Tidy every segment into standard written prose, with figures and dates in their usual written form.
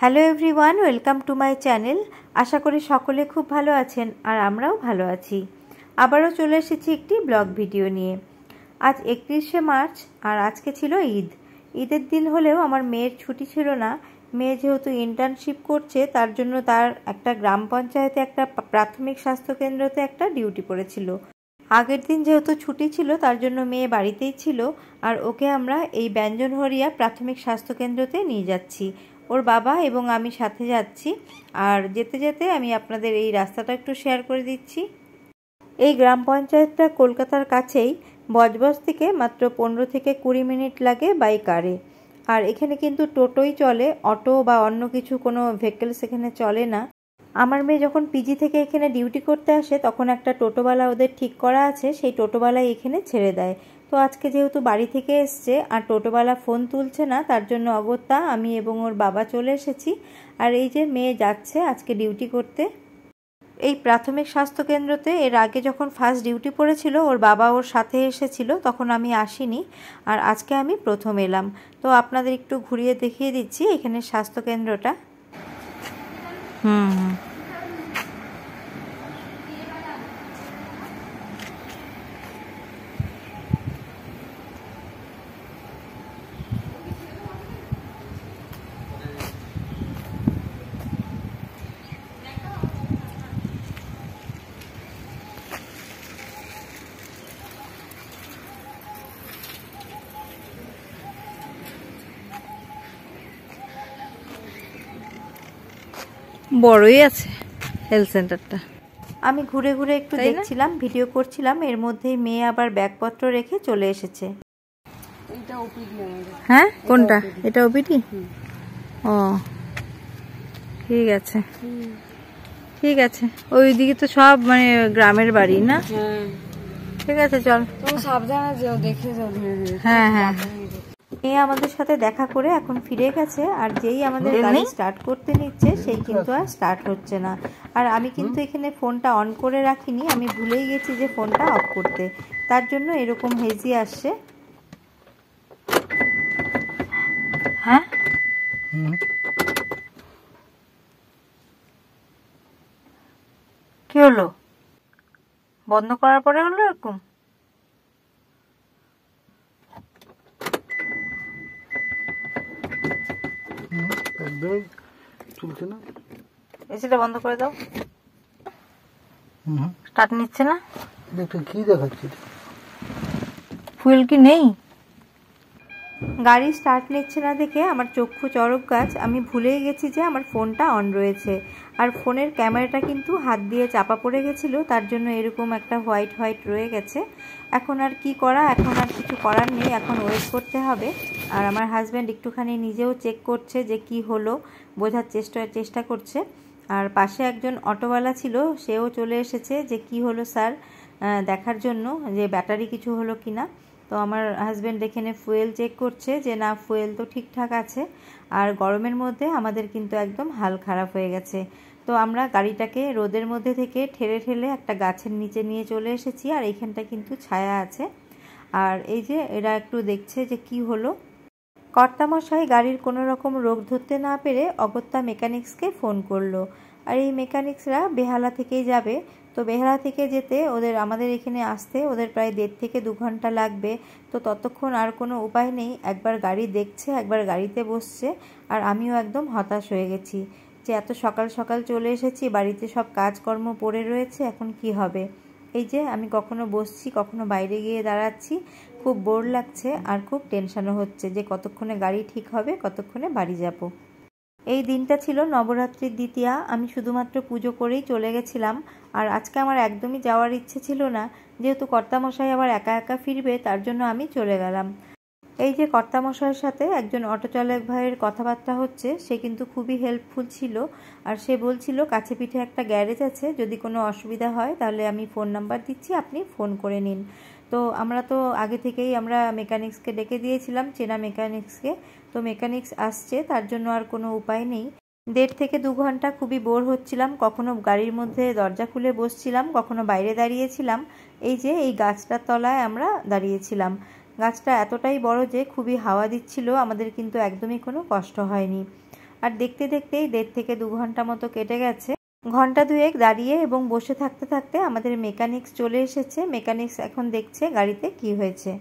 Hello everyone, welcome to my channel. আশা করি সকলে খুব ভালো আছেন আর আমরাও ভালো আছি। আবারও চলে এসেছি একটি ব্লগ ভিডিও নিয়ে। আজ 31শে মার্চ আর আজকে ছিল ঈদ। ঈদের দিন হলেও আমার মেয়ের ছুটি ছিল না। মেয়ে যেহেতু ইন্টার্নশিপ করছে তার জন্য তার একটা গ্রাম পঞ্চায়েতে একটা প্রাথমিক স্বাস্থ্যকেন্দ্রতে একটা ডিউটি পড়েছিল। আগের দিন যেহেতু ছুটি ছিল তার জন্য মেয়ে বাড়িতেই ছিল আর ওকে আমরা এই ব্যঞ্জনহরিয়া প্রাথমিক স্বাস্থ্যকেন্দ্রতে নিয়ে যাচ্ছি। ওর বাবা এবং আমি সাথে যাচ্ছি। আর যেতে যেতে আমি আপনাদের এই রাস্তাটা একটু শেয়ার করে দিচ্ছি। এই গ্রাম পঞ্চায়েতটা কলকাতার কাছেই। বজবজ থেকে মাত্র 15 থেকে 20 মিনিট লাগে বাই কারে। আর এখানে কিন্তু টোটোই চলে, অটো বা অন্য কিছু কোনো ভেহিকলস এখানে চলে না। আমার মেয়ে যখন পিজি থেকে এখানে ডিউটি করতে আসে তখন একটা টোটোওয়ালা ওদের ঠিক করা আছে, সেই টোটোওয়ালাই এখানে ছেড়ে দেয়। তো আজকে যেহেতু বাড়ি থেকে এসছে আর টোটোওয়ালা ফোন তুলছে না, তার জন্য অগত্যা আমি এবং ওর বাবা চলে এসেছি। আর এই যে মেয়ে যাচ্ছে আজকে ডিউটি করতে এই প্রাথমিক স্বাস্থ্যকেন্দ্রতে। এর আগে যখন ফার্স্ট ডিউটি পড়েছিল ওর বাবা ওর সাথে এসেছিল, তখন আমি আসিনি। আর আজকে আমি প্রথম এলাম। তো আপনাদের একটু ঘুরিয়ে দেখিয়ে দিচ্ছি এখানে স্বাস্থ্যকেন্দ্রটা। বড়ই আছে হেলথ সেন্টারটা। আমি ঘুরে ঘুরে একটু দেখছিলাম, ভিডিও করছিলাম, এর মধ্যেই মেয়ে আবার ব্যাগপত্র রেখে চলে এসেছে। হ্যাঁ, কোনটা? এটা ওপিডি? ও ঠিক আছে ঠিক আছে। ওইদিকে তো সব মানে গ্রামের বাড়ি না? ঠিক আছে, চল সাবধানে যাও, দেখে যাও। হ্যাঁ হ্যাঁ, মেয়ে আমাদের সাথে দেখা করে এখন ফিরে গেছে। আর যেই আমাদের গাড়ি স্টার্ট করতে নিচ্ছে সেই কিন্তু আর স্টার্ট হচ্ছে না। আর আমি কিন্তু এখানে ফোনটা অন করে রাখিনি, আমি ভুলেই গেছি যে ফোনটা অফ করতে, তার জন্য এরকম হেজি আসছে। হ্যাঁ, কি হলো? বন্ধ করার পরে হলো এরকম? একদমই চলছে না। এসিটা বন্ধ করে দাও। স্টার্ট নিচ্ছে না। কি দেখাচ্ছে? ফুয়েল কি নেই? গাড়ি স্টার্ট নিচ্ছে না দেখে আমার চক্ষু চড়ক গাছ। আমি ভুলেই গেছি যে আমার ফোনটা অন রয়েছে। আর ফোনের ক্যামেরাটা কিন্তু হাত দিয়ে চাপা পড়ে গেছিলো, তার জন্য এরকম একটা হোয়াইট হোয়াইট রয়ে গেছে। এখন আর কি করা, এখন আর কিছু করার নেই, এখন ওয়েট করতে হবে। আর আমার হাজব্যান্ড একটুখানি নিজেও চেক করছে যে কি হলো, বোঝার চেষ্টা করছে। আর পাশে একজন অটোওয়ালা ছিল, সেও চলে এসেছে যে কি হলো স্যার দেখার জন্য, যে ব্যাটারি কিছু হলো কি না। তো আমার হাজব্যান্ড এখানে ফুয়েল চেক করছে যে না, ফুয়েল তো ঠিকঠাক আছে। আর গরমের মধ্যে আমাদের কিন্তু একদম হাল খারাপ হয়ে গেছে। তো আমরা গাড়িটাকে রোদের মধ্যে থেকে ঠেলে ঠেলে একটা গাছের নিচে নিয়ে চলে এসেছি। আর এইখানটা কিন্তু ছায়া আছে। আর এই যে এরা একটু দেখছে যে কি হলো। কর্তামশাই গাড়ির কোনো রকম রোগ ধরতে না পেরে অগত্যা মেকানিক্সকে ফোন করলো। আর এই মেকানিক্সরা বেহালা থেকেই যাবে। তো বেহালা থেকে যেতে আমাদের এখানে আসতে ওদের প্রায় 1.5 থেকে 2 ঘন্টা লাগবে। তো ততক্ষণ আর কোনো উপায় নেই, একবার গাড়ি দেখছে, একবার গাড়িতে বসছে। আর আমিও একদম হতাশ হয়ে গেছি যে এত সকাল সকাল চলে এসেছি, বাড়িতে সব কাজকর্ম পড়ে রয়েছে, এখন কি হবে। এই যে আমি কখনো বসছি, কখনো বাইরে গিয়ে দাঁড়াচ্ছি, খুব বোর লাগছে আর খুব টেনশনও হচ্ছে যে কতক্ষণে গাড়ি ঠিক হবে, কতক্ষণে বাড়ি যাব। এই দিনটা ছিল নবরাত্রির দ্বিতীয়া। আমি শুধুমাত্র পুজো করেই চলে গেছিলাম। আর আজকে আমার একদমই যাওয়ার ইচ্ছে ছিল না, যেহেতু কর্তামশাই আবার একা একা ফিরবে, তার জন্য আমি চলে গেলাম। এই যে কর্তামশাইয়ের সাথে একজন অটো চালক ভাইয়ের কথাবার্তা হচ্ছে, সে কিন্তু খুবই হেল্পফুল ছিল। আর সে বলছিল কাছে পিঠে একটা গ্যারেজ আছে, যদি কোনো অসুবিধা হয় তাহলে আমি ফোন নাম্বার দিচ্ছি, আপনি ফোন করে নিন। তো আমরা তো আগে থেকেই আমরা মেকানিক্সকে ডেকে দিয়েছিলাম, চেনা মেকানিক্সকে। তো মেকানিক্স আসছে, তার জন্য আর কোনো উপায় নেই। 1.5 থেকে 2 ঘন্টা খুবই বোর হচ্ছিলাম, কখনো গাড়ির মধ্যে দরজা খুলে বসছিলাম, কখনো বাইরে দাঁড়িয়েছিলাম। এই যে এই গাছটার তলায় আমরা দাঁড়িয়েছিলাম। গাছটা এতটাই বড় যে খুবই হাওয়া দিচ্ছিল, আমাদের কিন্তু একদমই কোনো কষ্ট হয়নি। আর দেখতে দেখতেই 1.5 থেকে 2 ঘন্টা মতো কেটে গেছে। ঘন্টা দুয়েক দাঁড়িয়ে এবং বসে থাকতে থাকতে আমাদের মেকানিক্স চলে এসেছে। মেকানিক্স এখন দেখছে গাড়িতে কি হয়েছে।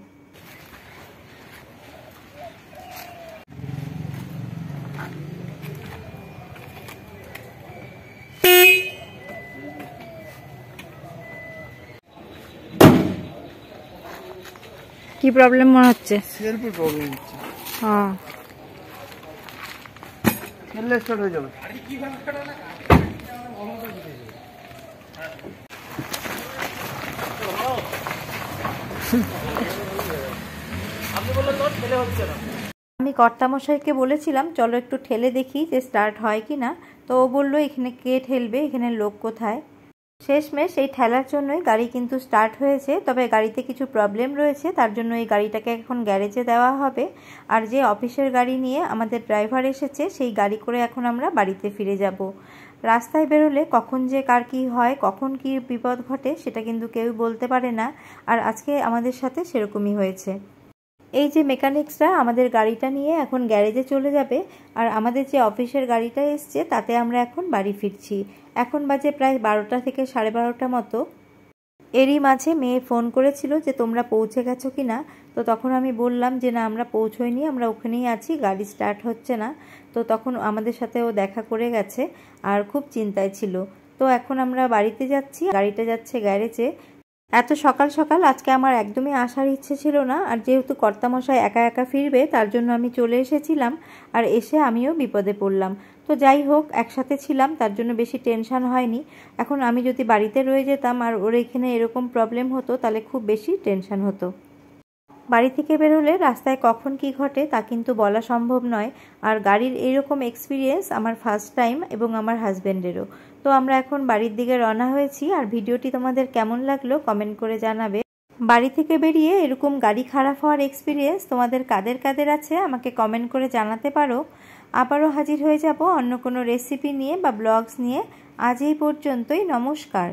কি প্রবলেম মনে হচ্ছে? সেলফে প্রবলেম হচ্ছে। হ্যাঁ, সেলফে স্টার্ট হয়ে যাবে। আমি কর্তামশাইকে বলেছিলাম চলো একটু ঠেলে দেখি যে স্টার্ট হয় কি না। তো ও বললো এখানে কে ঠেলবে, এখানে লোক কোথায়। শেষমেশ এই ঠেলার জন্যই গাড়ি কিন্তু স্টার্ট হয়েছে। তবে গাড়িতে কিছু প্রবলেম রয়েছে, তার জন্য এই গাড়িটাকে এখন গ্যারেজে দেওয়া হবে। আর যে অফিসের গাড়ি নিয়ে আমাদের ড্রাইভার এসেছে সেই গাড়ি করে এখন আমরা বাড়িতে ফিরে যাব। রাস্তায় বেরোলে কখন যে কার কী হয়, কখন কী বিপদ ঘটে সেটা কিন্তু কেউ বলতে পারে না। আর আজকে আমাদের সাথে সেরকমই হয়েছে। এই যে মেকানিক্সরা আমাদের গাড়িটা নিয়ে এখন গ্যারেজে চলে যাবে, আর আমাদের যে অফিসের গাড়িটা এসছে তাতে আমরা এখন বাড়ি ফিরছি। এখন বাজে প্রায় 12টা থেকে 12:30 মতো। এরই মাঝে মেয়ে ফোন করেছিল যে তোমরা পৌঁছে গেছো কি না। তো তখন আমি বললাম যে না, আমরা পৌঁছইনি, আমরা ওখানেই আছি, গাড়ি স্টার্ট হচ্ছে না। তো তখন আমাদের সাথে ও দেখা করে গেছে আর খুব চিন্তায় ছিল। তো এখন আমরা বাড়িতে যাচ্ছি, গাড়িটা যাচ্ছে গ্যারেজে। এত সকাল সকাল আজকে আমার একদমই আসার ইচ্ছে ছিল না, আর যেহেতু কর্তামশাই একা একা ফিরবে তার জন্য আমি চলে এসেছিলাম। আর এসে আমিও বিপদে পড়লাম। তো যাই হোক, একসাথে ছিলাম তার জন্য বেশি টেনশন হয়নি। এখন আমি যদি বাড়িতে রয়ে যেতাম আর ওর এখানে এরকম প্রবলেম হতো তাহলে খুব বেশি টেনশন হতো। বাড়ি থেকে বেরোলে রাস্তায় কখন কি ঘটে তা কিন্তু বলা সম্ভব নয়। আর গাড়ির এইরকম এক্সপিরিয়েন্স আমার ফার্স্ট টাইম এবং আমার হাজব্যান্ডেরও। তো আমরা এখন বাড়ির দিকে রওনা হয়েছি। আর ভিডিওটি তোমাদের কেমন লাগলো কমেন্ট করে জানাবে। বাড়ি থেকে বেরিয়ে এরকম গাড়ি খারাপ হওয়ার এক্সপিরিয়েন্স তোমাদের কাদের কাদের আছে আমাকে কমেন্ট করে জানাতে পারো। আবারও হাজির হয়ে যাব অন্য কোনো রেসিপি নিয়ে বা ব্লগস নিয়ে। আজ এই পর্যন্তই, নমস্কার।